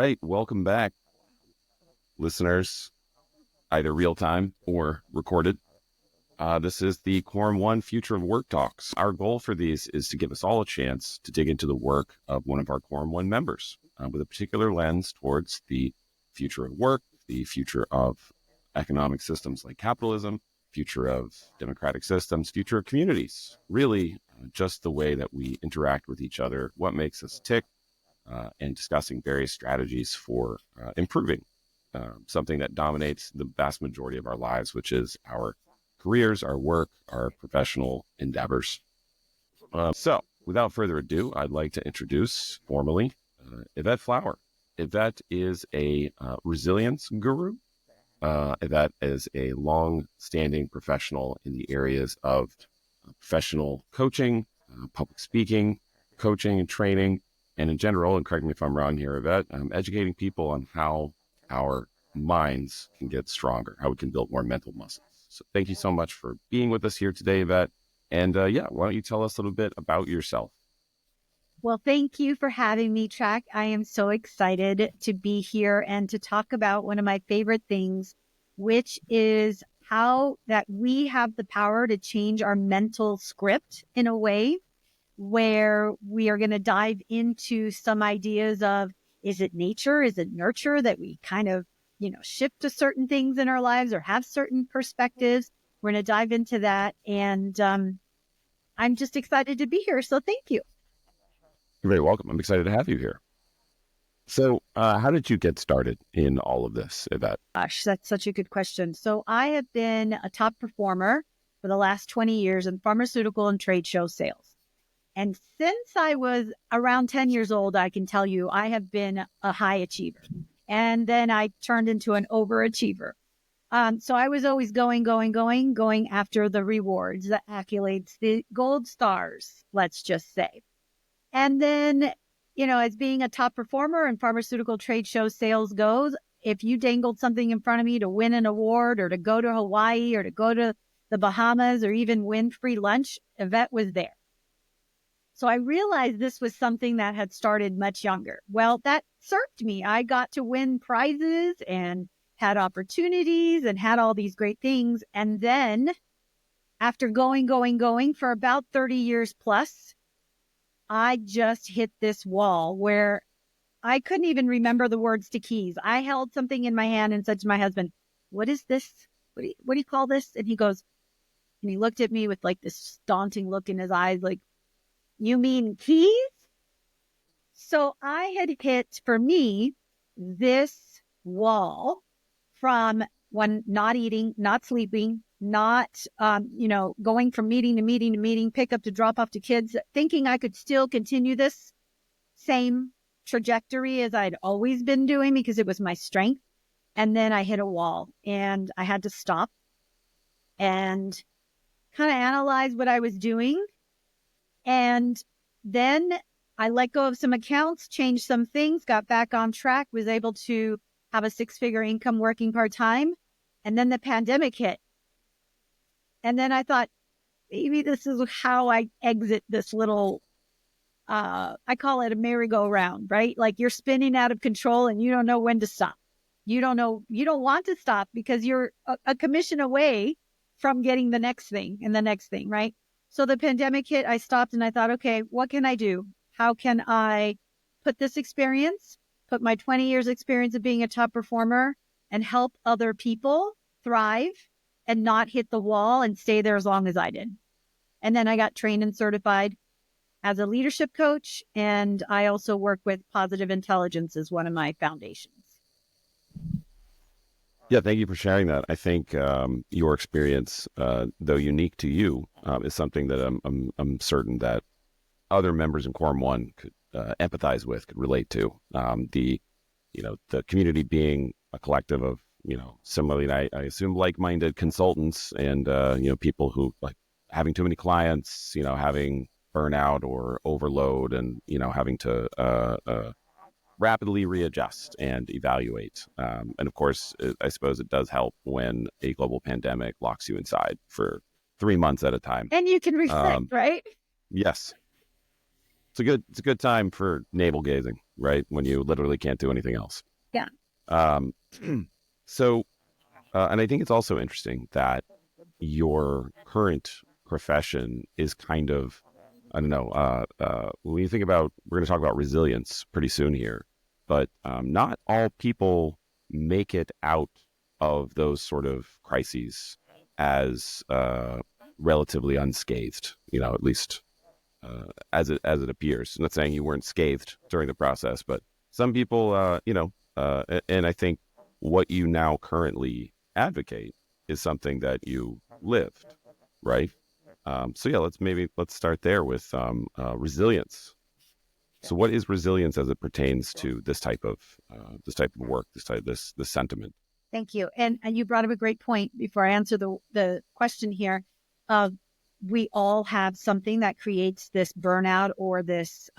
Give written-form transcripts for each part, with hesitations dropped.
right, welcome back, listeners, either real time or recorded. This is the Quorum 1 Future of Work Talks. Our goal for these is to give us all a chance to dig into the work of one of our Quorum 1 members with a particular lens towards the future of work, the future of economic systems like capitalism, future of democratic systems, future of communities, really just the way that we interact with each other, what makes us tick, and discussing various strategies for improving something that dominates the vast majority of our lives, which is our careers, our work, our professional endeavors. So without further ado, I'd like to introduce formally Ivette Flower. Yvette is a resilience guru. Yvette is a long-standing professional in the areas of professional coaching, public speaking, coaching and training, and in general, and correct me if I'm wrong here, Yvette, educating people on how our minds can get stronger, how we can build more mental muscles. So thank you so much for being with us here today, Yvette. And why don't you tell us a little bit about yourself? Well, thank you for having me, Trak. I am so excited to be here and to talk about one of my favorite things, which is how that we have the power to change our mental script in a way where we are going to dive into some ideas of, is it nature? Is it nurture that we kind of, shift to certain things in our lives or have certain perspectives? We're going to dive into that. And I'm just excited to be here. So thank you. You're very welcome. I'm excited to have you here. So how did you get started in all of this, Yvette? Gosh, that's such a good question. So I have been a top performer for the last 20 years in pharmaceutical and trade show sales. And since I was around 10 years old, I can tell you I have been a high achiever. And then I turned into an overachiever. So I was always going after the rewards, the accolades, the gold stars, let's just say. And then, as being a top performer in pharmaceutical trade show sales goes, if you dangled something in front of me to win an award or to go to Hawaii or to go to the Bahamas or even win free lunch, Yvette was there. So I realized this was something that had started much younger. Well, that served me. I got to win prizes and had opportunities and had all these great things. And then after going for about 30 years plus, I just hit this wall where I couldn't even remember the words to keys. I held something in my hand and said to my husband, what is this? What do you call this? And he goes, and he looked at me with like this daunting look in his eyes, like, you mean keys? So I had hit, for me, this wall from one, not eating, not sleeping, not, going from meeting to meeting to meeting, pick up to drop off to kids, thinking I could still continue this same trajectory as I'd always been doing because it was my strength. And then I hit a wall and I had to stop and kind of analyze what I was doing. And then I let go of some accounts, changed some things, got back on track, was able to have a 6-figure income working part-time. And then the pandemic hit. And then I thought, maybe this is how I exit this little, I call it a merry-go-round, right? Like you're spinning out of control and you don't know when to stop. You don't want to stop because you're a commission away from getting the next thing and the next thing, right? So the pandemic hit, I stopped and I thought, okay, what can I do? How can I put this experience, put my 20 years experience of being a top performer and help other people thrive and not hit the wall and stay there as long as I did? And then I got trained and certified as a leadership coach. And I also work with positive intelligence as one of my foundations. Yeah, thank you for sharing that. I think your experience, though unique to you, is something that I'm certain that other members in Quorum 1 could empathize with, could relate to. The community being a collective of, similarly, I assume like-minded consultants and, people who like having too many clients, having burnout or overload and, having to rapidly readjust and evaluate. And of course, I suppose it does help when a global pandemic locks you inside for 3 months at a time. And you can reflect, right? Yes. It's a good time for navel gazing. right? When you literally can't do anything else. Yeah. Um, so, and I think it's also interesting that your current profession is kind of, I don't know, when you think about, we're going to talk about resilience pretty soon here, but not all people make it out of those sort of crises as relatively unscathed, at least as it appears. I'm not saying you weren't scathed during the process, but some people, and I think what you now currently advocate is something that you lived, right? So yeah, let's start there with resilience. So what is resilience as it pertains to this type of work, this sentiment? Thank you. And you brought up a great point before I answer the question here. Of we all have something that creates this burnout or this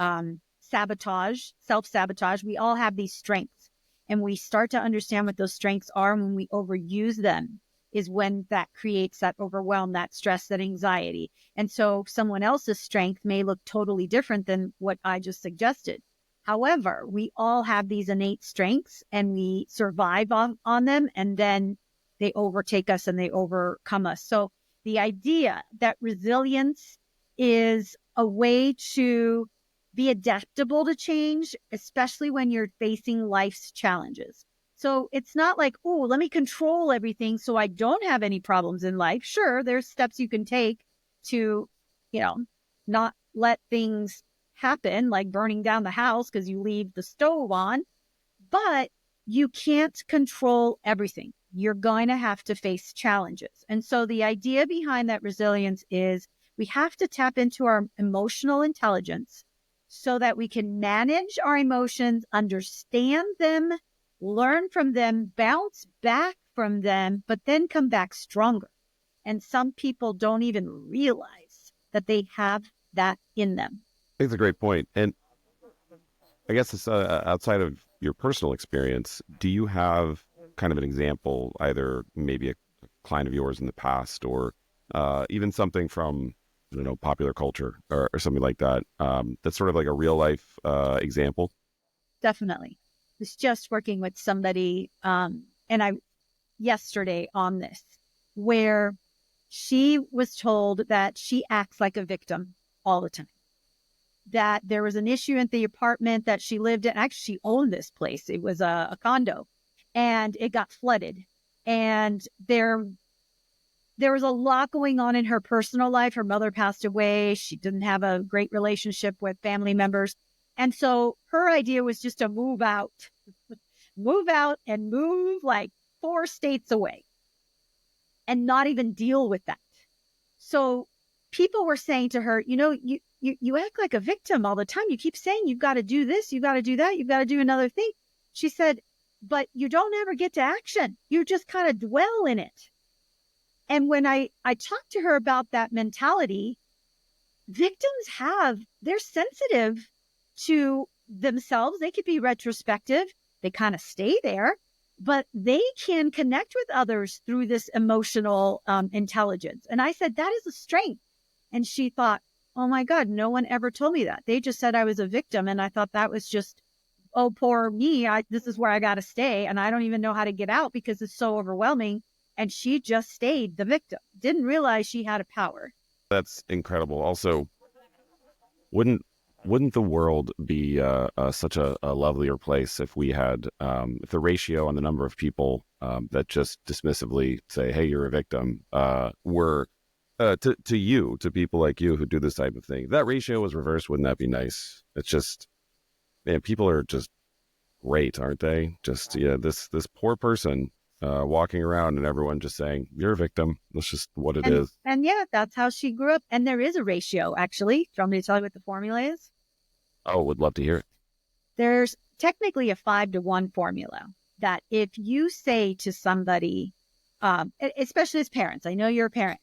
sabotage, self-sabotage. We all have these strengths, and we start to understand what those strengths are. And when we overuse them is when that creates that overwhelm, that stress, that anxiety. And so someone else's strength may look totally different than what I just suggested. However, we all have these innate strengths and we survive on them, and then they overtake us and they overcome us. So the idea that resilience is a way to be adaptable to change, especially when you're facing life's challenges. So it's not like, oh, let me control everything so I don't have any problems in life. Sure, there's steps you can take to, not let things happen, like burning down the house because you leave the stove on, but you can't control everything. You're going to have to face challenges. And so the idea behind that resilience is we have to tap into our emotional intelligence so that we can manage our emotions, understand them, learn from them, bounce back from them, but then come back stronger. And some people don't even realize that they have that in them. I think it's a great point. And I guess it's outside of your personal experience, do you have kind of an example, either maybe a client of yours in the past or even something from, I don't know, popular culture or something like that, that's sort of like a real life example? Definitely. I was just working with somebody, and I yesterday on this, where she was told that she acts like a victim all the time. That there was an issue at the apartment that she lived in. Actually, she owned this place. It was a condo, and it got flooded. And there was a lot going on in her personal life. Her mother passed away. She didn't have a great relationship with family members. And so her idea was just to move out and move like 4 states away and not even deal with that. So people were saying to her, you act like a victim all the time. You keep saying you've got to do this, you've got to do that, you've got to do another thing. She said, but you don't ever get to action. You just kind of dwell in it. And when I talked to her about that mentality, they're sensitive to themselves. They could be retrospective. They kind of stay there, but they can connect with others through this emotional intelligence. And I said, that is a strength. And she thought, oh my God, no one ever told me that. They just said I was a victim. And I thought that was just, oh, poor me. This is where I got to stay. And I don't even know how to get out because it's so overwhelming. And she just stayed the victim. Didn't realize she had a power. That's incredible. Also, wouldn't the world be such a lovelier place if we had if the ratio on the number of people that just dismissively say, "Hey, you're a victim," were to people like you who do this type of thing? If that ratio was reversed, wouldn't that be nice? It's just, man, people are just great, aren't they? Just this poor person walking around and everyone just saying, "You're a victim." That's just what it is. And yeah, that's how she grew up. And there is a ratio, actually. Do you want me to tell you what the formula is? Oh, would love to hear it. There's technically a 5-to-1 formula that if you say to somebody, especially as parents, I know you're a parent,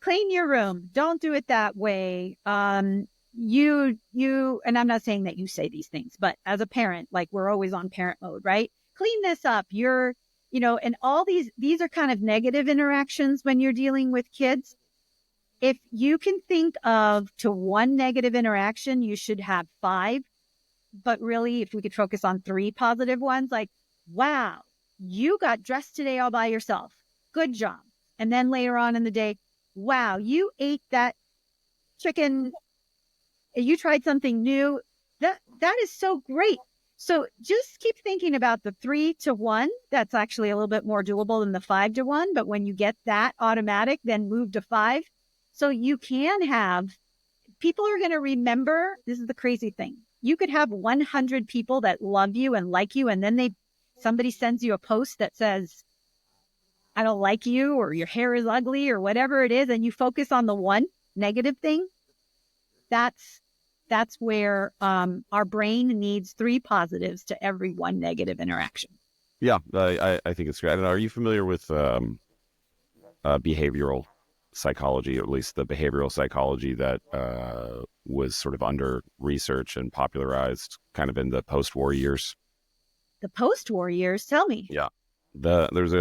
clean your room, don't do it that way. And I'm not saying that you say these things, but as a parent, like we're always on parent mode, right? Clean this up. And all these are kind of negative interactions when you're dealing with kids. If you can think of to one negative interaction, you should have 5 but really, if we could focus on 3 positive ones, like, wow, you got dressed today all by yourself. Good job. And then later on in the day, wow, you ate that chicken. You tried something new. That is so great. So just keep thinking about the 3 to 1. That's actually a little bit more doable than the 5 to 1. But when you get that automatic, then move to 5. So you can have, people are going to remember. This is the crazy thing. You could have 100 people that love you and like you. And then somebody sends you a post that says, I don't like you, or your hair is ugly, or whatever it is. And you focus on the one negative thing. That's where our brain needs 3 positives to every 1 negative interaction. Yeah, I think it's great. I don't know. Are you familiar with behavioral psychology, or at least the behavioral psychology that was sort of under research and popularized kind of in the post-war years? The post-war years? Tell me. Yeah. There's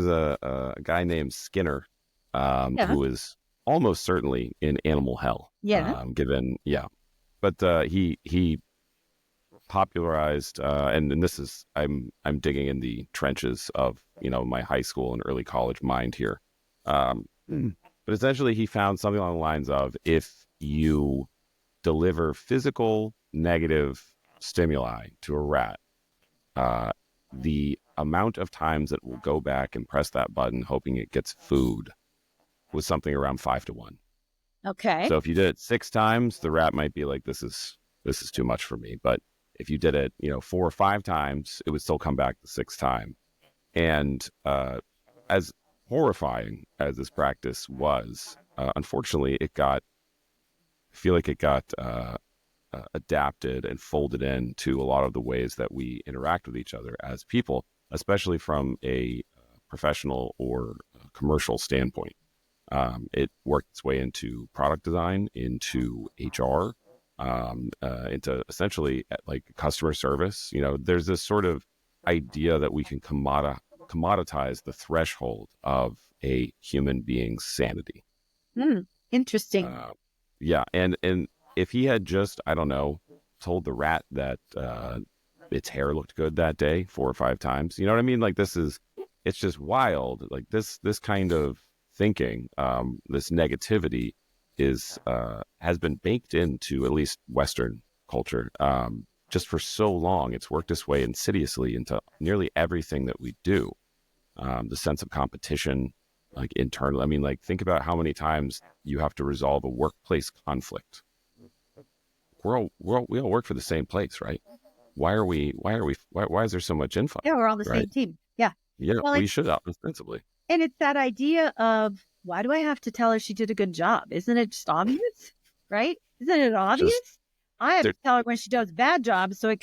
a guy named Skinner who is almost certainly in animal hell. Yeah. But he popularized, and this is, I'm digging in the trenches of, my high school and early college mind here. But essentially he found something along the lines of, if you deliver physical negative stimuli to a rat, the amount of times it will go back and press that button hoping it gets food was something around 5 to 1. Okay. So if you did it 6 times, the rat might be like, this is too much for me. But if you did it, 4 or 5 times, it would still come back the 6th time. And as horrifying as this practice was, unfortunately, I feel like it got adapted and folded into a lot of the ways that we interact with each other as people, especially from a professional or commercial standpoint. It worked its way into product design, into HR, into essentially like customer service. There's this sort of idea that we can commoditize the threshold of a human being's sanity. Interesting. Yeah. And if he had just, I don't know, told the rat that its hair looked good that day 4 or 5 times, you know what I mean? Like, it's just wild. Like this kind of thinking, this negativity has been baked into at least Western culture just for so long. It's worked its way insidiously into nearly everything that we do. The sense of competition, like internal. I mean, like, think about how many times you have to resolve a workplace conflict. We all work for the same place, right? Why is there so much infight? Yeah, we're on the same team. Yeah. Yeah, Well, we should ostensibly. And it's that idea of, why do I have to tell her she did a good job? Isn't it just obvious? Right? Isn't it obvious? I have to tell her when she does bad jobs, so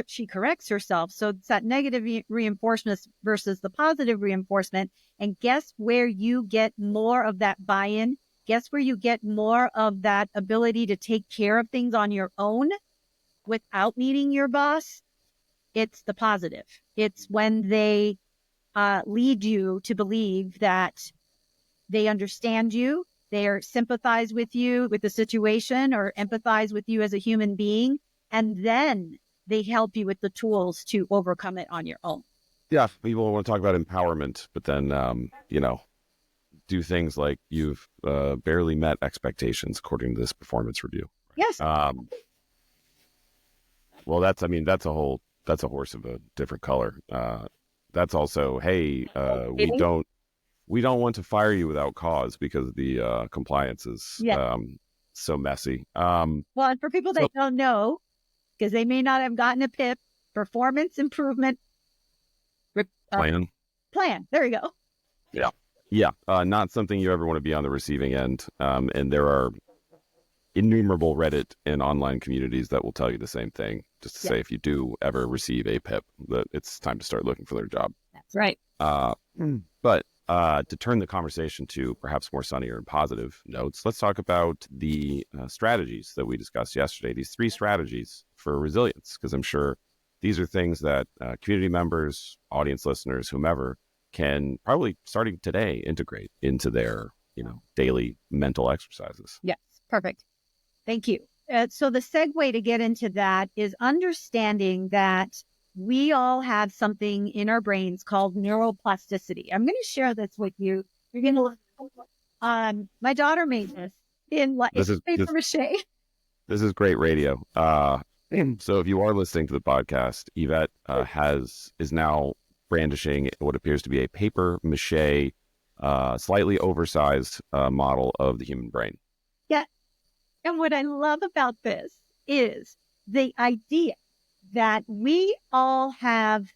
she corrects herself. So it's that negative reinforcement versus the positive reinforcement. And guess where you get more of that buy-in? Guess where you get more of that ability to take care of things on your own without needing your boss? It's the positive. It's when they lead you to believe that they understand you, they sympathize with you, with the situation, or empathize with you as a human being, and then they help you with the tools to overcome it on your own. Yeah, people want to talk about empowerment, but then, do things like you've barely met expectations according to this performance review. Yes. Well, that's a horse of a different color. That's also, hey, we don't want to fire you without cause because the compliance is so messy. Well, and for people that don't know, because they may not have gotten a PIP, performance improvement plan. There you go. Yeah. Not something you ever want to be on the receiving end. And there are innumerable Reddit and online communities that will tell you the same thing. Just to say, if you do ever receive a PIP, that it's time to start looking for their job. That's right. But to turn the conversation to perhaps more sunnier and positive notes, let's talk about the strategies that we discussed yesterday, these 3 strategies for resilience, because I'm sure these are things that community members, audience listeners, whomever, can probably, starting today, integrate into their daily mental exercises. Yes, perfect. Thank you. So the segue to get into that is understanding that we all have something in our brains called neuroplasticity. I'm going to share this with you. You're going to, my daughter made this in like This is paper mache. this is great radio. So if you are listening to the podcast, Yvette is now brandishing what appears to be a paper mache, slightly oversized model of the human brain. Yeah. And what I love about this is the idea that we all have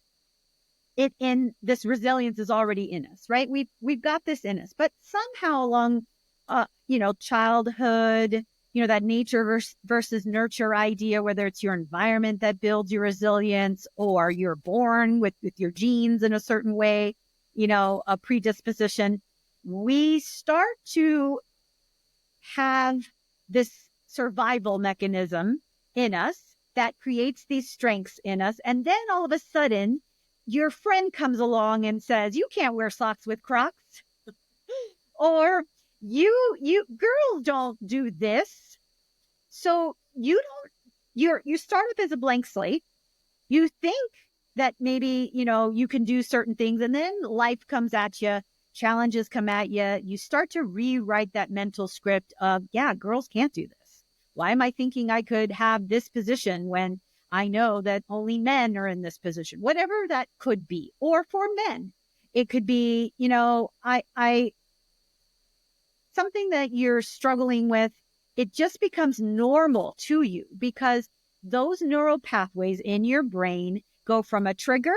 it in this resilience is already in us, right? We've got this in us, but somehow along, childhood, that nature versus nurture idea, whether it's your environment that builds your resilience or you're born with your genes in a certain way, a predisposition, we start to have this survival mechanism in us that creates these strengths in us. And then all of a sudden, your friend comes along and says, you can't wear socks with Crocs. Or you girls don't do this. So you start up as a blank slate. You think that maybe, you can do certain things, and then life comes at you, challenges come at you. You start to rewrite that mental script of, yeah, girls can't do this. Why am I thinking I could have this position when I know that only men are in this position? Whatever that could be. Or for men, it could be, something that you're struggling with. It just becomes normal to you because those neural pathways in your brain go from a trigger,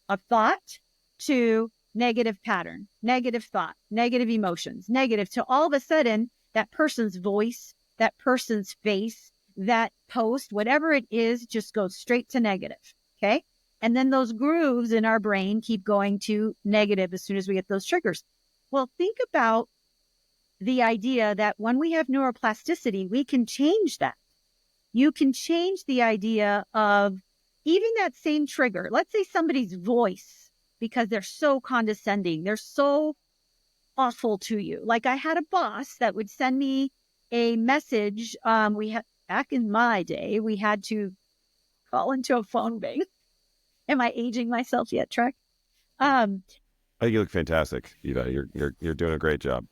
a thought, to negative pattern, negative thought, negative emotions, negative, to all of a sudden that person's voice, that person's face, that post, whatever it is, just goes straight to negative. Okay. And then those grooves in our brain keep going to negative as soon as we get those triggers. Well, think about the idea that when we have neuroplasticity, we can change that. You can change the idea of even that same trigger. Let's say somebody's voice, because they're so condescending, they're so awful to you. Like I had a boss that would send me a message. We had back in my day, we had to call into a phone bank. Am I aging myself yet, Trak? I think you look fantastic, Eva. You're doing a great job.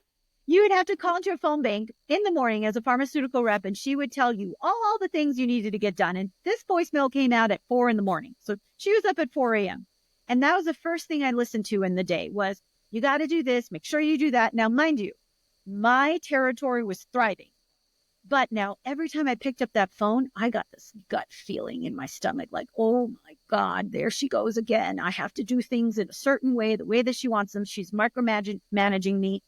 You would have to call into a phone bank in the morning as a pharmaceutical rep, and she would tell you all the things you needed to get done. And this voicemail came out at 4 a.m. So she was up at 4 a.m. And that was the first thing I listened to in the day was, you got to do this, make sure you do that. Now, mind you, my territory was thriving. But now every time I picked up that phone, I got this gut feeling in my stomach, like, oh my God, there she goes again. I have to do things in a certain way, the way that she wants them. She's micromanaging me.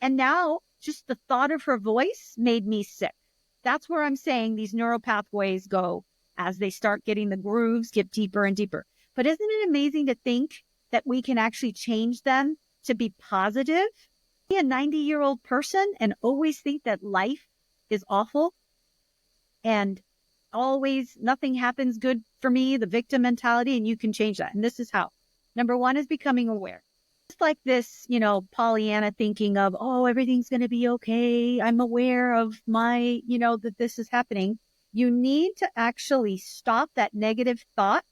And now just the thought of her voice made me sick. That's where I'm saying these neural pathways go as they start getting the grooves, get deeper and deeper. But isn't it amazing to think that we can actually change them to be positive? Be a 90-year-old person and always think that life is awful and always nothing happens good for me, the victim mentality, and you can change that. And this is how. Number one is becoming aware. Just like this, Pollyanna thinking of, oh, everything's going to be okay. I'm aware of my, that this is happening. You need to actually stop that negative thought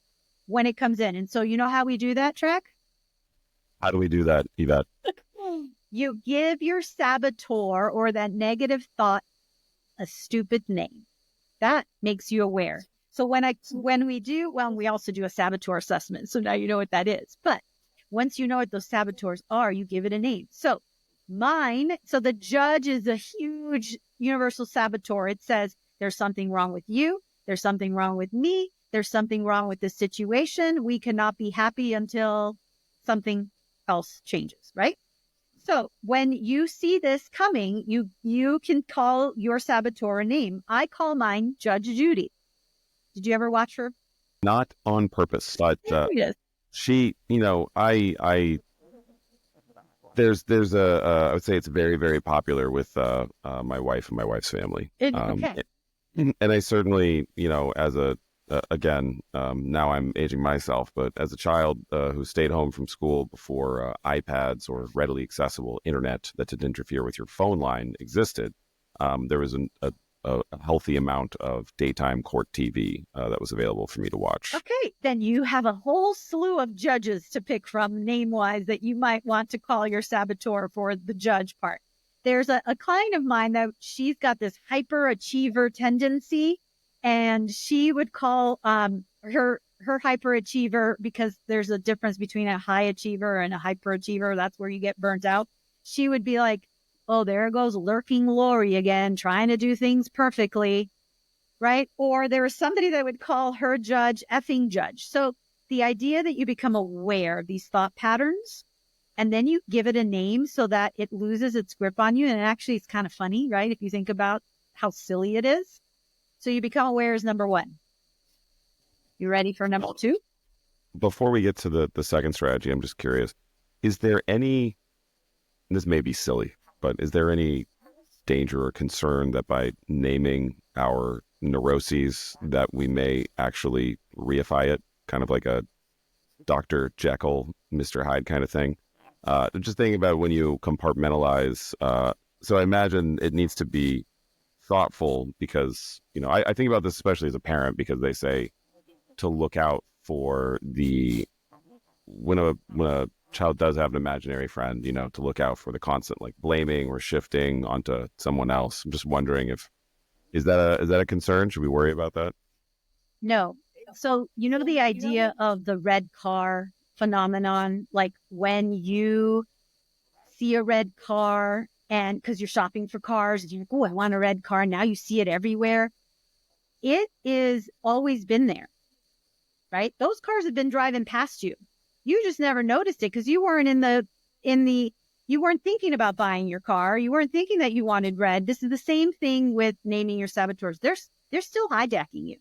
when it comes in. And so you know how we do that, Trak? How do we do that, Yvette? You give your saboteur or that negative thought a stupid name. That makes you aware. So when we do, well, we also do a saboteur assessment. So now you know what that is. But once you know what those saboteurs are, you give it a name. So so the judge is a huge universal saboteur. It says there's something wrong with you. There's something wrong with me. There's something wrong with this situation. We cannot be happy until something else changes, right? So when you see this coming, you can call your saboteur a name. I call mine Judge Judy. Did you ever watch her? Not on purpose, but she, I there's I would say it's very, very popular with my wife and my wife's family. Okay. And I certainly, as again, now I'm aging myself, but as a child who stayed home from school before iPads or readily accessible internet that didn't interfere with your phone line existed, there was a a healthy amount of daytime court TV that was available for me to watch. Okay, then you have a whole slew of judges to pick from name-wise that you might want to call your saboteur for the judge part. There's a client of mine that she's got this hyperachiever tendency, and she would call her hyperachiever, because there's a difference between a high achiever and a hyperachiever. That's where you get burnt out. She would be like, oh, there goes lurking Lori again, trying to do things perfectly, right? Or there was somebody that would call her judge effing judge. So the idea that you become aware of these thought patterns and then you give it a name so that it loses its grip on you. And actually, it's kind of funny, right? If you think about how silly it is. So you become aware is number one. You ready for number two? Before we get to the second strategy, I'm just curious, is there any, and this may be silly, but is there any danger or concern that by naming our neuroses that we may actually reify it, kind of like a Dr. Jekyll, Mr. Hyde kind of thing? Just thinking about when you compartmentalize. So I imagine it needs to be thoughtful because, I think about this especially as a parent, because they say to look out for when a child does have an imaginary friend, to look out for the constant like blaming or shifting onto someone else. I'm just wondering is that a concern? Should we worry about that? No. So, the idea of the red car phenomenon, like when you see a red car and because you're shopping for cars, you're like, oh, I want a red car. Now you see it everywhere. It is always been there, right? Those cars have been driving past you. You just never noticed it because you weren't you weren't thinking about buying your car. You weren't thinking that you wanted red. This is the same thing with naming your saboteurs. They're still hijacking you.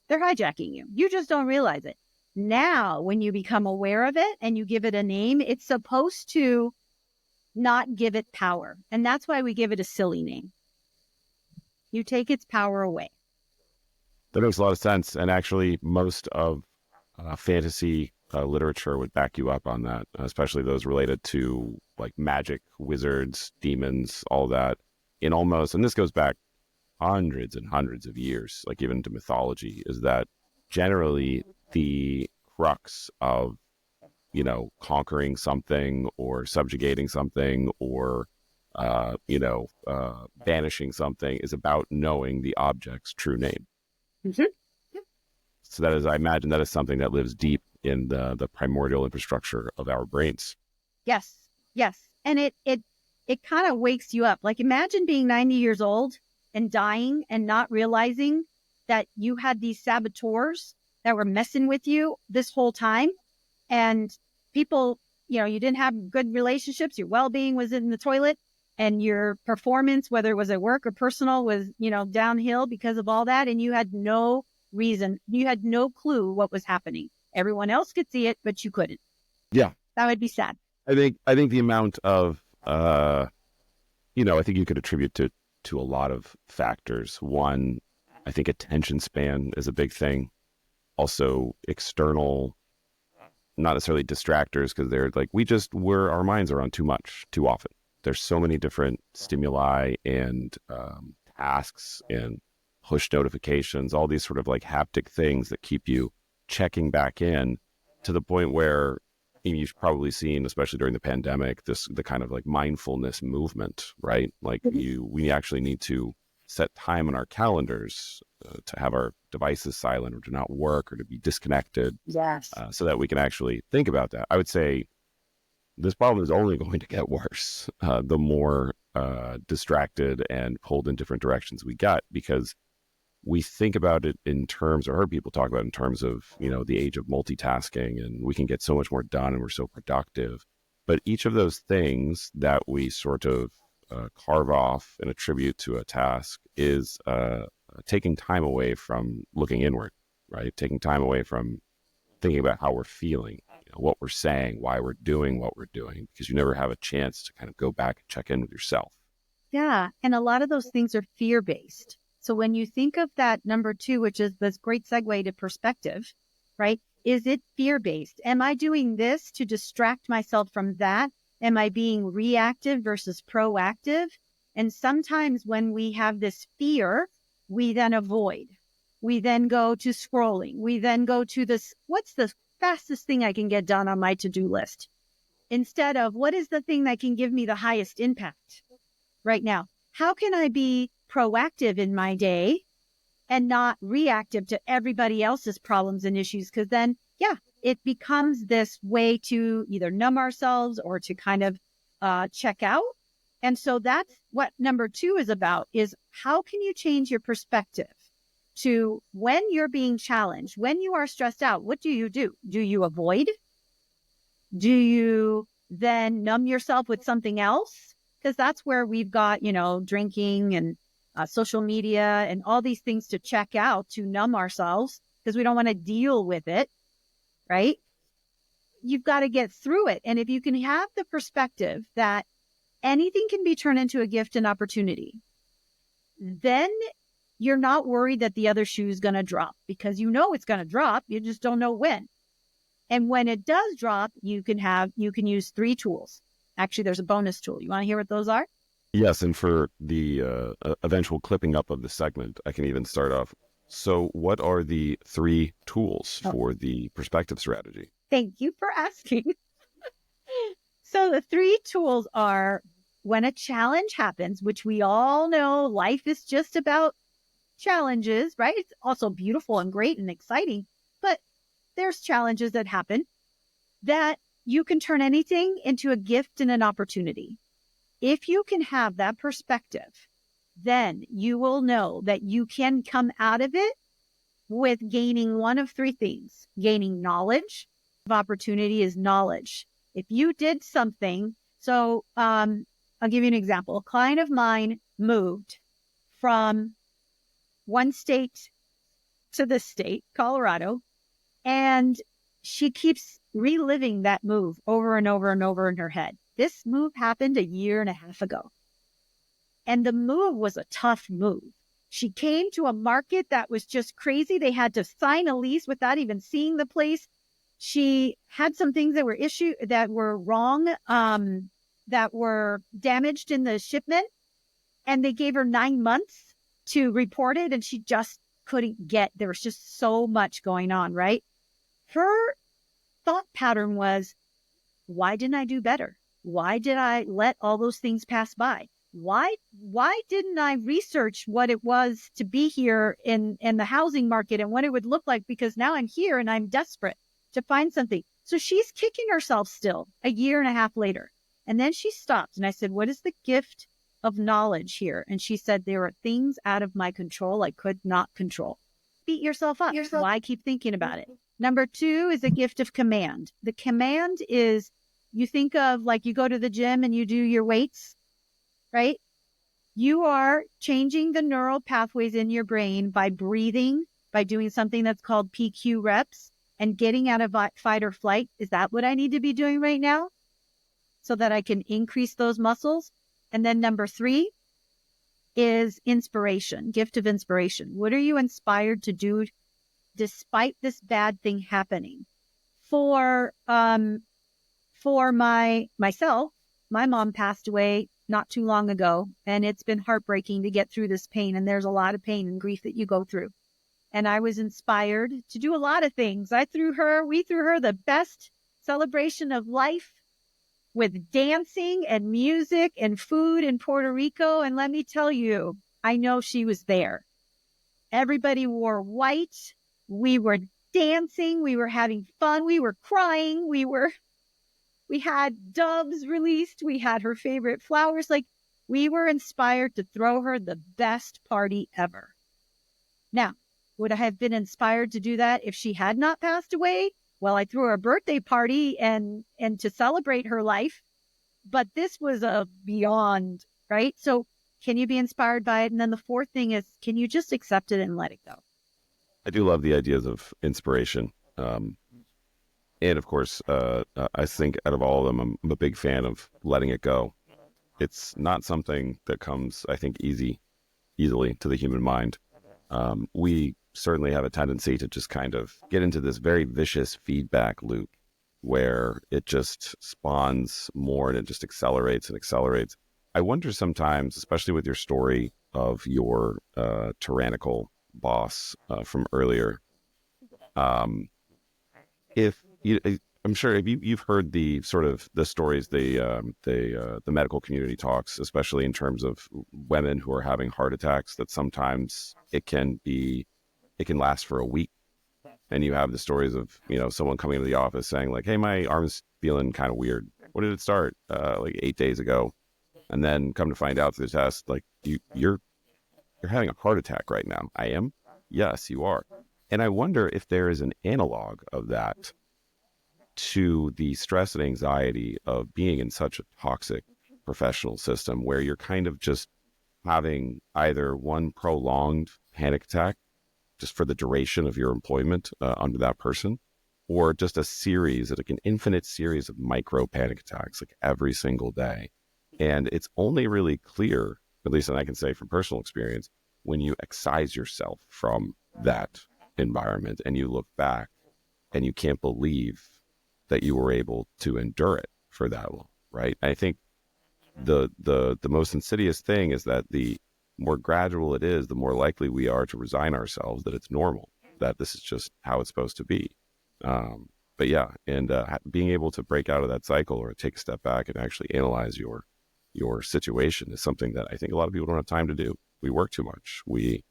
They're hijacking you. You just don't realize it. Now, when you become aware of it and you give it a name, it's supposed to not give it power. And that's why we give it a silly name. You take its power away. That makes a lot of sense. And actually, most of fantasy literature would back you up on that, especially those related to like magic, wizards, demons, all that. And this goes back hundreds and hundreds of years, like even to mythology, is that generally the crux of, conquering something or subjugating something or, banishing something is about knowing the object's true name. Mm-hmm. Yep. So I imagine that is something that lives deep in the primordial infrastructure of our brains. Yes. Yes. And it kind of wakes you up. Like imagine being 90 years old and dying and not realizing that you had these saboteurs that were messing with you this whole time. And people, you didn't have good relationships. Your well-being was in the toilet and your performance, whether it was at work or personal, was, downhill because of all that. And you had no reason. You had no clue what was happening. Everyone else could see it, but you couldn't. Yeah. That would be sad. I think the amount of, I think you could attribute to a lot of factors. One, I think attention span is a big thing. Also external, not necessarily distractors, because they're like, our minds are on too much, too often. There's so many different stimuli and tasks and push notifications, all these sort of like haptic things that keep you checking back in to the point where you've probably seen, especially during the pandemic, the kind of like mindfulness movement, right? Like we actually need to set time on our calendars to have our devices silent or to not work or to be disconnected. Yes. So that we can actually think about that. I would say this problem is only going to get worse the more distracted and pulled in different directions we get, because we think about it in terms, or heard people talk about it in terms of, the age of multitasking, and we can get so much more done and we're so productive. But each of those things that we sort of carve off and attribute to a task is taking time away from looking inward, right? Taking time away from thinking about how we're feeling, what we're saying, why we're doing what we're doing, because you never have a chance to kind of go back and check in with yourself. Yeah. And a lot of those things are fear-based. So when you think of that number two, which is this great segue to perspective, right? Is it fear-based? Am I doing this to distract myself from that? Am I being reactive versus proactive? And sometimes when we have this fear, we then avoid. We then go to scrolling. We then go to this, what's the fastest thing I can get done on my to-do list? Instead of, what is the thing that can give me the highest impact right now? How can I be proactive in my day and not reactive to everybody else's problems and issues? Because then, it becomes this way to either numb ourselves or to kind of check out. And so that's what number 2 is about, is how can you change your perspective to when you're being challenged, when you are stressed out, what do? Do you avoid? Do you then numb yourself with something else? Because that's where we've got, drinking and social media and all these things to check out to numb ourselves because we don't want to deal with it, right? You've got to get through it. And if you can have the perspective that anything can be turned into a gift and opportunity, then you're not worried that the other shoe is going to drop, because it's going to drop. You just don't know when. And when it does drop, you can use 3 tools. Actually, there's a bonus tool. You want to hear what those are? Yes, and for the eventual clipping up of the segment, I can even start off. So what are the 3 tools for the perspective strategy? Thank you for asking. So the 3 tools are, when a challenge happens, which we all know life is just about challenges, right? It's also beautiful and great and exciting, but there's challenges that happen, that you can turn anything into a gift and an opportunity. If you can have that perspective, then you will know that you can come out of it with gaining one of 3 things. Gaining knowledge. Opportunity is knowledge. If you did something, so I'll give you an example. A client of mine moved from one state to this state, Colorado, and she keeps reliving that move over and over and over in her head. This move happened 1.5 years ago. And the move was a tough move. She came to a market that was just crazy. They had to sign a lease without even seeing the place. She had some things that were wrong, that were damaged in the shipment. And they gave her 9 months to report it. And she just couldn't there was just so much going on, right? Her thought pattern was, why didn't I do better? Why did I let all those things pass by? Why didn't I research what it was to be here in the housing market and what it would look like? Because now I'm here and I'm desperate to find something. So she's kicking herself still 1.5 years later. And then she stopped and I said, what is the gift of knowledge here? And she said, there are things out of my control I could not control. Beat yourself up. Why keep thinking about it? Number 2 is a gift of command. The command is, you think of like you go to the gym and you do your weights, right? You are changing the neural pathways in your brain by breathing, by doing something that's called PQ reps and getting out of fight or flight. Is that what I need to be doing right now so that I can increase those muscles? And then number 3 is inspiration, gift of inspiration. What are you inspired to do despite this bad thing happening? For myself, my mom passed away not too long ago, and it's been heartbreaking to get through this pain. And there's a lot of pain and grief that you go through. And I was inspired to do a lot of things. We threw her the best celebration of life with dancing and music and food in Puerto Rico. And let me tell you, I know she was there. Everybody wore white. We were dancing. We were having fun. We were crying. We had doves released. We had her favorite flowers. Like, we were inspired to throw her the best party ever. Now, would I have been inspired to do that if she had not passed away? Well, I threw her a birthday party and to celebrate her life, but this was a beyond, right? So can you be inspired by it? And then the 4th thing is, can you just accept it and let it go? I do love the ideas of inspiration. And of course, I think out of all of them, I'm a big fan of letting it go. It's not something that comes, I think, easily to the human mind. We certainly have a tendency to just kind of get into this very vicious feedback loop where it just spawns more and it just accelerates and accelerates. I wonder sometimes, especially with your story of your tyrannical boss from earlier, um, if you, I'm sure if you've heard the sort of the stories the medical community talks, especially in terms of women who are having heart attacks, that sometimes it can last for a week. And you have the stories of, someone coming into the office saying like, hey, my arm's feeling kind of weird. When did it start? Like 8 days ago. And then come to find out through the test, like you're having a heart attack right now. I am? Yes, you are. And I wonder if there is an analog of that to the stress and anxiety of being in such a toxic professional system where you're kind of just having either one prolonged panic attack just for the duration of your employment under that person, or just a series, like an infinite series of micro panic attacks, like every single day. And it's only really clear, at least I can say from personal experience, when you excise yourself from that environment and you look back and you can't believe that you were able to endure it for that long, right? I think the most insidious thing is that the more gradual it is, the more likely we are to resign ourselves that it's normal, that this is just how it's supposed to be. But yeah, and being able to break out of that cycle or take a step back and actually analyze your situation is something that I think a lot of people don't have time to do. We work too much, we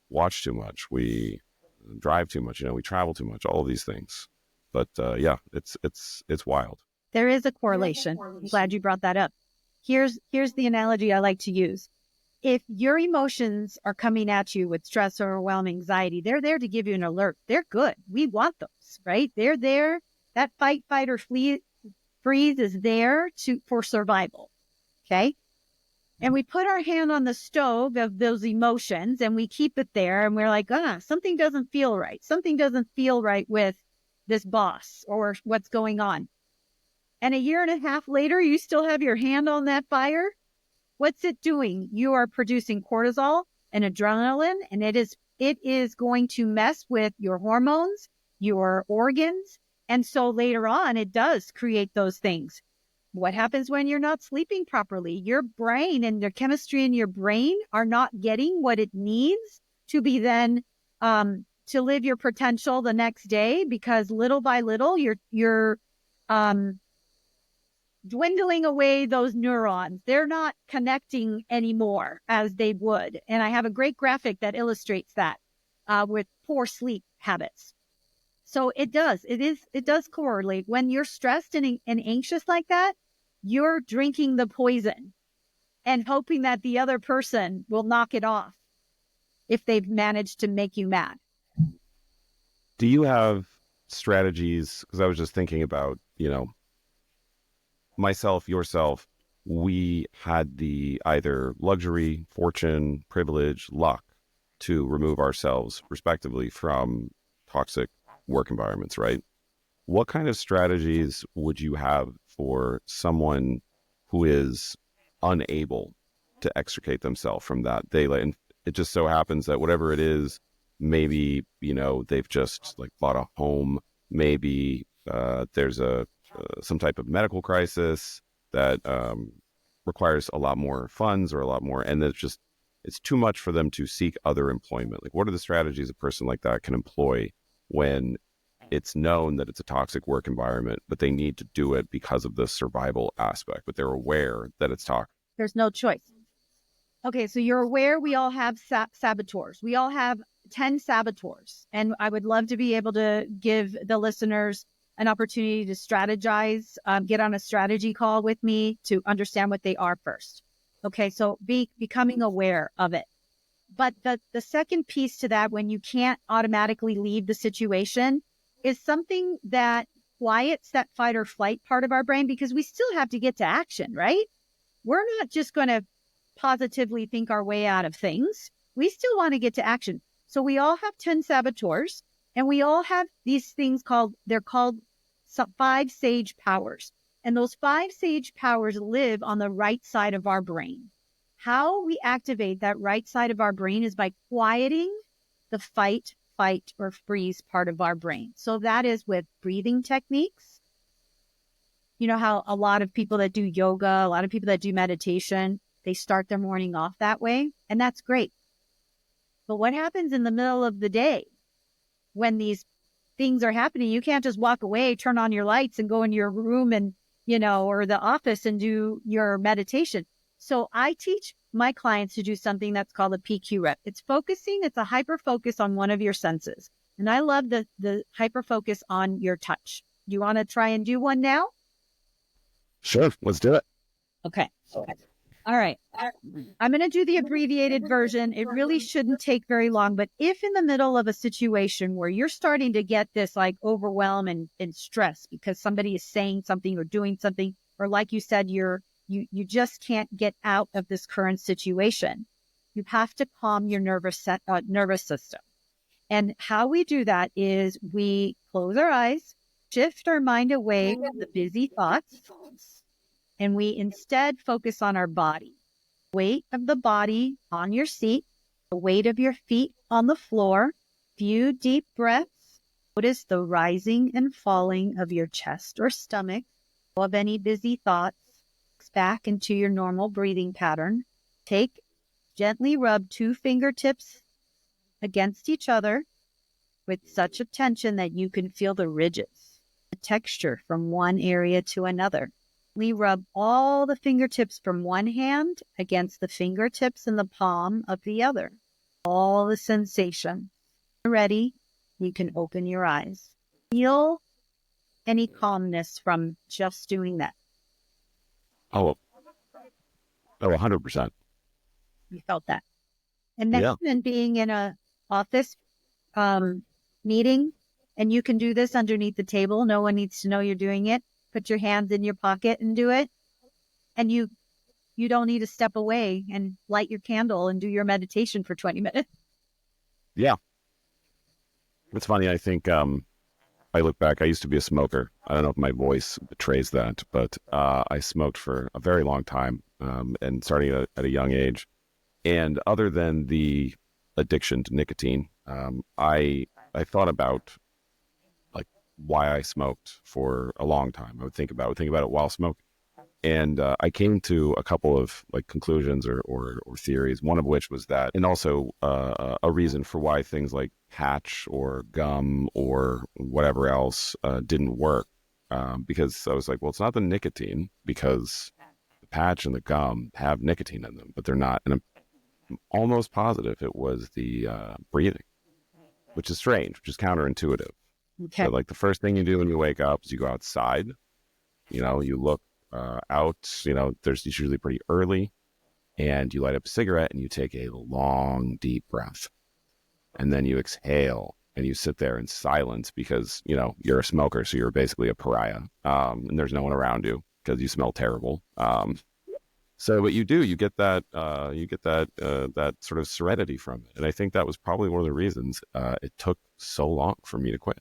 watch too much, we drive too much, we travel too much, all of these things. But yeah, it's wild. There is a correlation. I'm glad you brought that up. Here's the analogy I like to use. If your emotions are coming at you with stress, overwhelm, anxiety, they're there to give you an alert. They're good. We want those, right? They're there. That fight, or freeze is there for survival. Okay. And we put our hand on the stove of those emotions and we keep it there. And we're like, something doesn't feel right. Something doesn't feel right with this boss or what's going on. And a year and a half later, you still have your hand on that fire. What's it doing? You are producing cortisol and adrenaline, and it is going to mess with your hormones, your organs. And so later on, it does create those things. What happens when you're not sleeping properly? Your brain and the chemistry in your brain are not getting what it needs to be then to live your potential the next day, because little by little, you're dwindling away those neurons. They're not connecting anymore as they would. And I have a great graphic that illustrates that with poor sleep habits. So it does correlate. When you're stressed and anxious like that, you're drinking the poison and hoping that the other person will knock it off if they've managed to make you mad. Do you have strategies? Because I was just thinking about, myself, yourself, we had the either luxury, fortune, privilege, luck to remove ourselves respectively from toxic work environments, right? What kind of strategies would you have for someone who is unable to extricate themselves from that? And it just so happens that whatever it is, maybe, they've just like bought a home, maybe there's some type of medical crisis that requires a lot more funds or a lot more, and it's too much for them to seek other employment. Like, what are the strategies a person like that can employ when it's known that it's a toxic work environment, but they need to do it because of the survival aspect, but they're aware that it's toxic? There's no choice. Okay, so you're aware we all have saboteurs. We all have 10 saboteurs. And I would love to be able to give the listeners an opportunity to strategize, get on a strategy call with me to understand what they are first. Okay, so becoming aware of it. But the second piece to that, when you can't automatically leave the situation, is something that quiets that fight or flight part of our brain, because we still have to get to action, right? We're not just going to positively think our way out of things. We still want to get to action. So we all have 10 saboteurs, and we all have these things called 5 sage powers. And those 5 sage powers live on the right side of our brain. How we activate that right side of our brain is by quieting the fight, or freeze part of our brain. So that is with breathing techniques, You know how a lot of people that do yoga, a lot of people that do meditation, they start their morning off that way, and that's great. But what happens in the middle of the day when these things are happening? You can't just walk away, turn on your lights and go in your room and, or the office and do your meditation. So I teach my clients to do something that's called a PQ rep. It's focusing. It's a hyper focus on one of your senses. And I love the hyper focus on your touch. Do you want to try and do one now? Sure. Let's do it. Okay. All right. I'm going to do the abbreviated version. It really shouldn't take very long, but if in the middle of a situation where you're starting to get this like overwhelm and stress because somebody is saying something or doing something, or like you said, you just can't get out of this current situation, you have to calm your nervous system. And how we do that is we close our eyes, shift our mind away from the busy thoughts, and we instead focus on our body. Weight of the body on your seat, the weight of your feet on the floor. Few deep breaths. Notice the rising and falling of your chest or stomach. Of any busy thoughts. Back into your normal breathing pattern. Gently rub 2 fingertips against each other with such a tension that you can feel the ridges, the texture from one area to another. We rub all the fingertips from one hand against the fingertips in the palm of the other. All the sensation. When you're ready, you can open your eyes. Feel any calmness from just doing that. Oh, 100%. You felt that. Imagine being in a office meeting, and you can do this underneath the table. No one needs to know you're doing it. Put your hands in your pocket and do it. And you don't need to step away and light your candle and do your meditation for 20 minutes. Yeah. It's funny. I think I look back, I used to be a smoker. I don't know if my voice betrays that, but I smoked for a very long time and starting at a young age. And other than the addiction to nicotine, I thought about like why I smoked for a long time. I would think about it while smoking. And I came to a couple of like conclusions or theories, one of which was that, and also a reason for why things like patch or gum or whatever else didn't work. Because I was like, well, it's not the nicotine, because the patch and the gum have nicotine in them, but they're not. And I'm almost positive it was the breathing, which is strange, which is counterintuitive. Okay. So like the first thing you do when you wake up is you go outside, you look out, it's usually pretty early, and you light up a cigarette and you take a long, deep breath. And then you exhale and you sit there in silence because, you're a smoker. So you're basically a pariah. And there's no one around you because you smell terrible. So what you do, you get that sort of serenity from it. And I think that was probably one of the reasons it took so long for me to quit.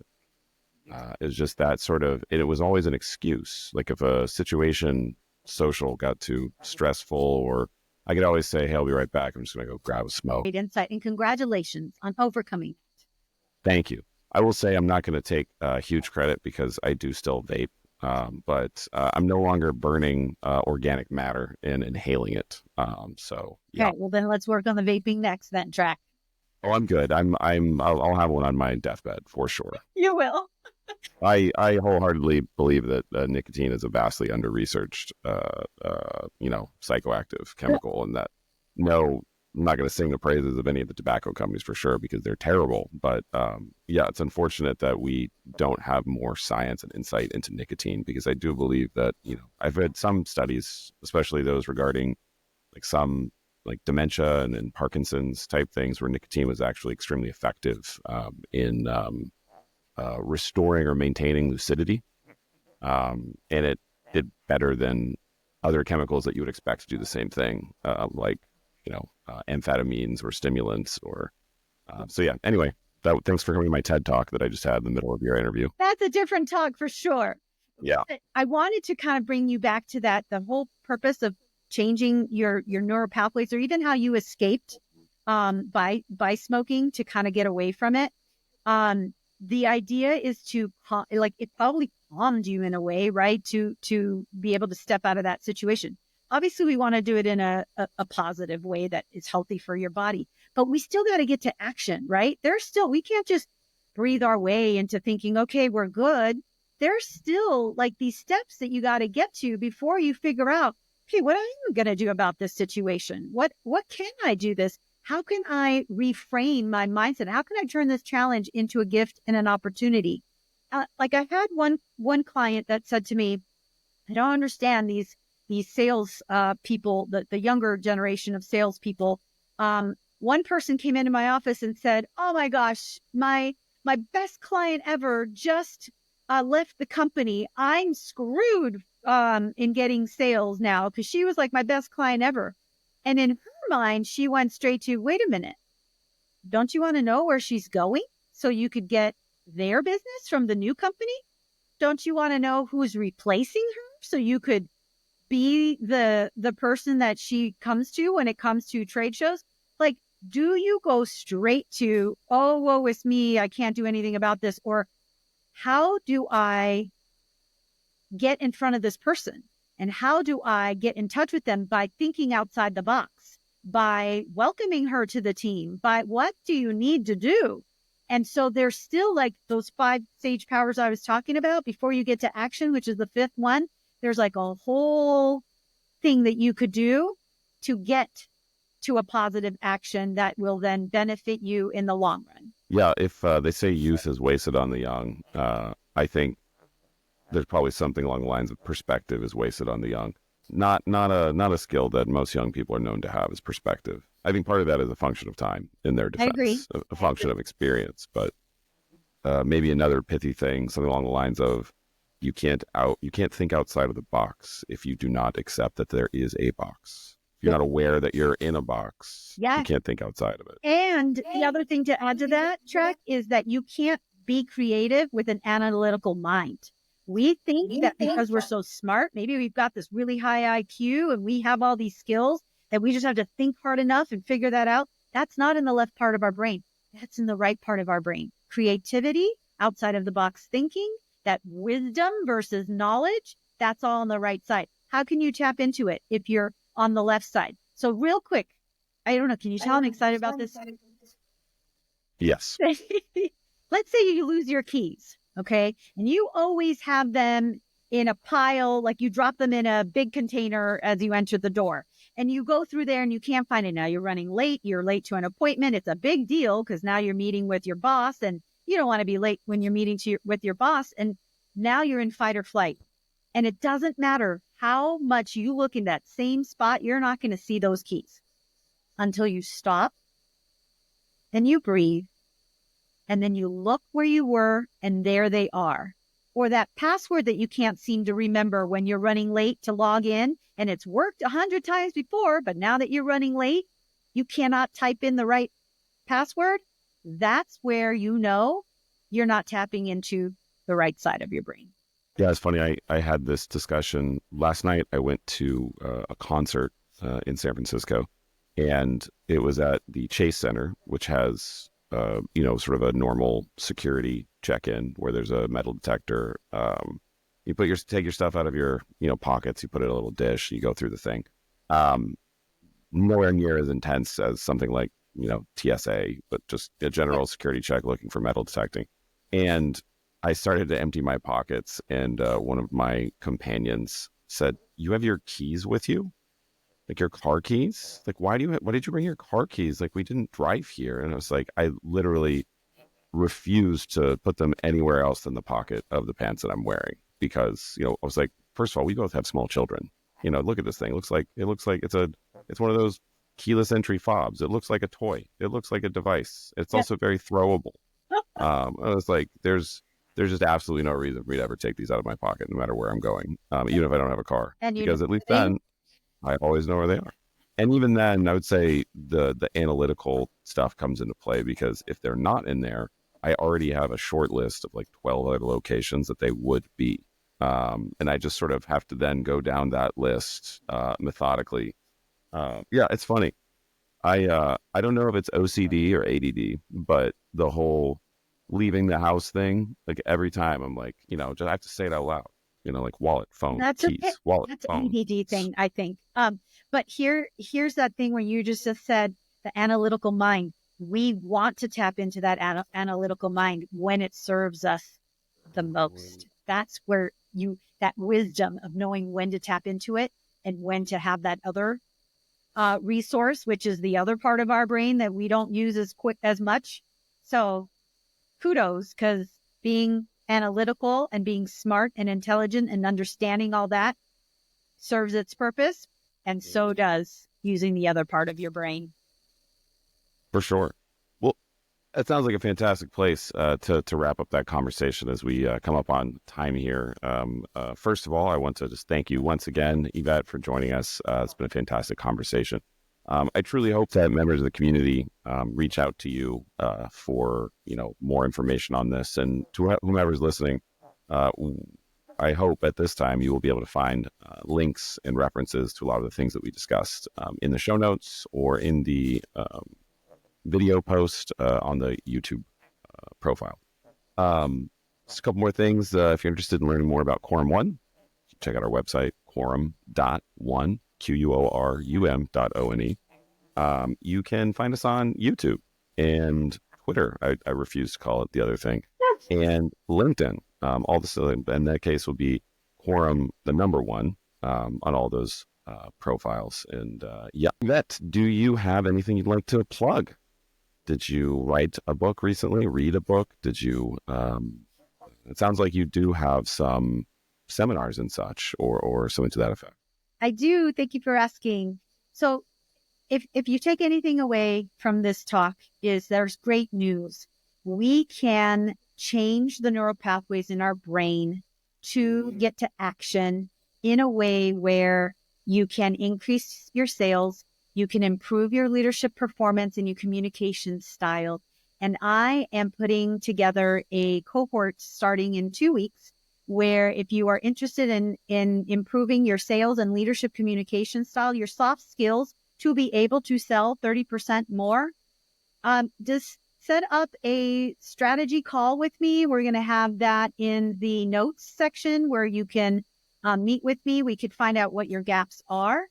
It was just that sort of, and it was always an excuse. Like if a situation social got too stressful, or I could always say, hey, I'll be right back. I'm just going to go grab a smoke. Great insight, and congratulations on overcoming it. Thank you. I will say I'm not going to take huge credit because I do still vape, but I'm no longer burning organic matter and inhaling it. So yeah. Okay, well then let's work on the vaping next then, Trak. Oh, I'm good. I'll have one on my deathbed for sure. You will. I wholeheartedly believe that nicotine is a vastly under-researched, psychoactive chemical, and that, no, I'm not going to sing the praises of any of the tobacco companies for sure, because they're terrible. But it's unfortunate that we don't have more science and insight into nicotine, because I do believe that, I've read some studies, especially those regarding like some like dementia and Parkinson's type things, where nicotine was actually extremely effective in restoring or maintaining lucidity. And it did better than other chemicals that you would expect to do the same thing, like, amphetamines or stimulants or, anyway, thanks for coming to my TED Talk that I just had in the middle of your interview. That's a different talk for sure. Yeah. I wanted to kind of bring you back to that, the whole purpose of changing your neural pathways, or even how you escaped by smoking to kind of get away from it. the idea is to like, it probably calmed you in a way, right? To be able to step out of that situation. Obviously, we want to do it in a positive way that is healthy for your body, but we still got to get to action, right? We can't just breathe our way into thinking, okay, we're good. There's still like these steps that you got to get to before you figure out, okay, what am I going to do about this situation? What can I do this? How can I reframe my mindset? How can I turn this challenge into a gift and an opportunity? Like I had one client that said to me, I don't understand these sales people, the younger generation of salespeople. One person came into my office and said, "Oh my gosh, my best client ever just left the company. I'm screwed in getting sales now because she was like my best client ever." And in her mind, she went straight to, "Wait a minute, don't you want to know where she's going so you could get their business from the new company? Don't you want to know who's replacing her so you could be the person that she comes to when it comes to trade shows?" Like, do you go straight to, "Oh, woe is me, I can't do anything about this," or how do I get in front of this person? And how do I get in touch with them by thinking outside the box, by welcoming her to the team, by what do you need to do? And so there's still like those 5 sage powers I was talking about before you get to action, which is the 5th one. There's like a whole thing that you could do to get to a positive action that will then benefit you in the long run. Yeah, if they say youth is wasted on the young, I think there's probably something along the lines of perspective is wasted on the young. Not a skill that most young people are known to have is perspective. I think part of that is a function of time in their I agree. defense, a function of experience. But maybe another pithy thing, something along the lines of you can't think outside of the box if you do not accept that there is a box. If you're not aware that you're in a box, Yeah. you can't think outside of it. And the other thing to add to that, Trak, is that you can't be creative with an analytical mind. We think that because we're so smart, maybe we've got this really high IQ and we have all these skills that we just have to think hard enough and figure that out. That's not in the left part of our brain. That's in the right part of our brain. Creativity, outside of the box thinking, that wisdom versus knowledge, that's all on the right side. How can you tap into it if you're on the left side? So real quick, I don't know, can you tell I'm excited about this? Yes. Let's say you lose your keys, okay? And you always have them in a pile, like you drop them in a big container as you enter the door. And you go through there and you can't find it. Now you're running late. You're late to an appointment. It's a big deal because now you're meeting with your boss and you don't want to be late when you're meeting with your boss. And now you're in fight or flight. And it doesn't matter how much you look in that same spot, you're not going to see those keys until you stop and you breathe. And then you look where you were and there they are. Or that password that you can't seem to remember when you're running late to log in and it's worked 100 times before, but now that you're running late, you cannot type in the right password. That's where you know you're not tapping into the right side of your brain. Yeah, it's funny. I had this discussion last night. I went to a concert in San Francisco, and it was at the Chase Center, which has sort of a normal security check-in where there's a metal detector. You take your stuff out of your pockets. You put it in a little dish. You go through the thing. Nowhere near as intense as something like TSA, but just a general security check looking for metal detecting. And I started to empty my pockets, and one of my companions said, "You have your keys with you? Like your car keys? Like, why did you bring your car keys? Like, we didn't drive here." And I was like, I literally refused to put them anywhere else than the pocket of the pants that I'm wearing because, I was like, first of all, we both have small children. Look at this thing. It looks like it's one of those keyless entry fobs. It looks like a toy. It looks like a device. It's also very throwable. I was like, there's just absolutely no reason for me to ever take these out of my pocket, no matter where I'm going, even if I don't have a car, because at least then I always know where they are. And even then, I would say the analytical stuff comes into play because if they're not in there, I already have a short list of like 12 other locations that they would be. And I just sort of have to then go down that list methodically. Yeah, it's funny. I don't know if it's OCD or ADD, but the whole leaving the house thing, like every time I'm like, just I have to say it out loud, like wallet, phone, That's okay. keys, wallet, That's an phone. ADD thing, I think. But here's that thing where you just said the analytical mind. We want to tap into that analytical mind when it serves us the most. That's where that wisdom of knowing when to tap into it and when to have that other resource, which is the other part of our brain that we don't use as much. So kudos, because being analytical and being smart and intelligent and understanding all that serves its purpose. And so does using the other part of your brain. For sure. Well, that sounds like a fantastic place to wrap up that conversation as we come up on time here. First of all, I want to just thank you once again, Yvette, for joining us. It's been a fantastic conversation. I truly hope that members of the community reach out to you for more information on this, and to whomever's listening. I hope at this time you will be able to find links and references to a lot of the things that we discussed in the show notes or in the video post on the YouTube profile. Just a couple more things. If you're interested in learning more about Quorum 1, check out our website, quorum.one, quorum.one. You can find us on YouTube and Twitter. I refuse to call it the other thing. And LinkedIn. All this in that case will be Quorum, the number 1, on all those profiles. And Yvette, do you have anything you'd like to plug? Did you write a book recently? Read a book? Did you? It sounds like you do have some seminars and such, or something to that effect. I do. Thank you for asking. So, if you take anything away from this talk, is there's great news. We can change the neural pathways in our brain to get to action in a way where you can increase your sales, you can improve your leadership performance and your communication style. And I am putting together a cohort starting in 2 weeks, where if you are interested in improving your sales and leadership communication style, your soft skills to be able to sell 30% more, just set up a strategy call with me. We're going to have that in the notes section where you can meet with me. We could find out what your gaps are,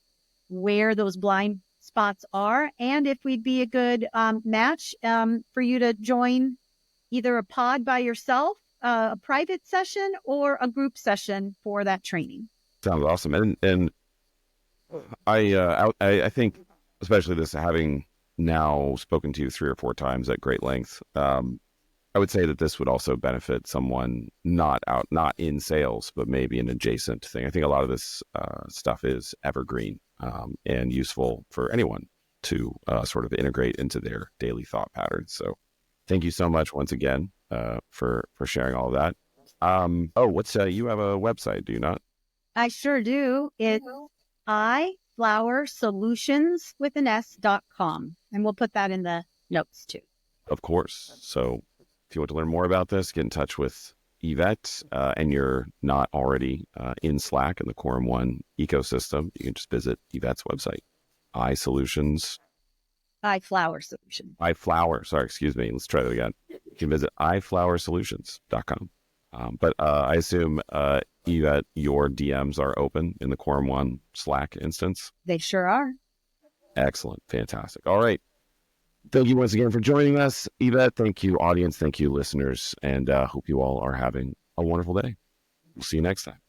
where those blind spots are, and if we'd be a good match for you to join either a pod by yourself, a private session, or a group session for that training. Sounds awesome. And I think, especially this, having now spoken to you 3 or 4 times at great length, I would say that this would also benefit someone not in sales, but maybe an adjacent thing. I think a lot of this stuff is evergreen and useful for anyone to sort of integrate into their daily thought patterns. So thank you so much once again for sharing all of that. You have a website, do you not? I sure do. It's iflowersolutions.com. And we'll put that in the notes too. Of course. So if you want to learn more about this, get in touch with Yvette, and you're not already in Slack in the Quorum 1 ecosystem, you can just visit Yvette's website, iFlower Solutions. Sorry, excuse me. Let's try that again. You can visit iflowersolutions.com. But I assume, Yvette, your DMs are open in the Quorum 1 Slack instance? They sure are. Excellent. Fantastic. All right. Thank you once again for joining us, Yvette. Thank you, audience. Thank you, listeners. And hope you all are having a wonderful day. We'll see you next time.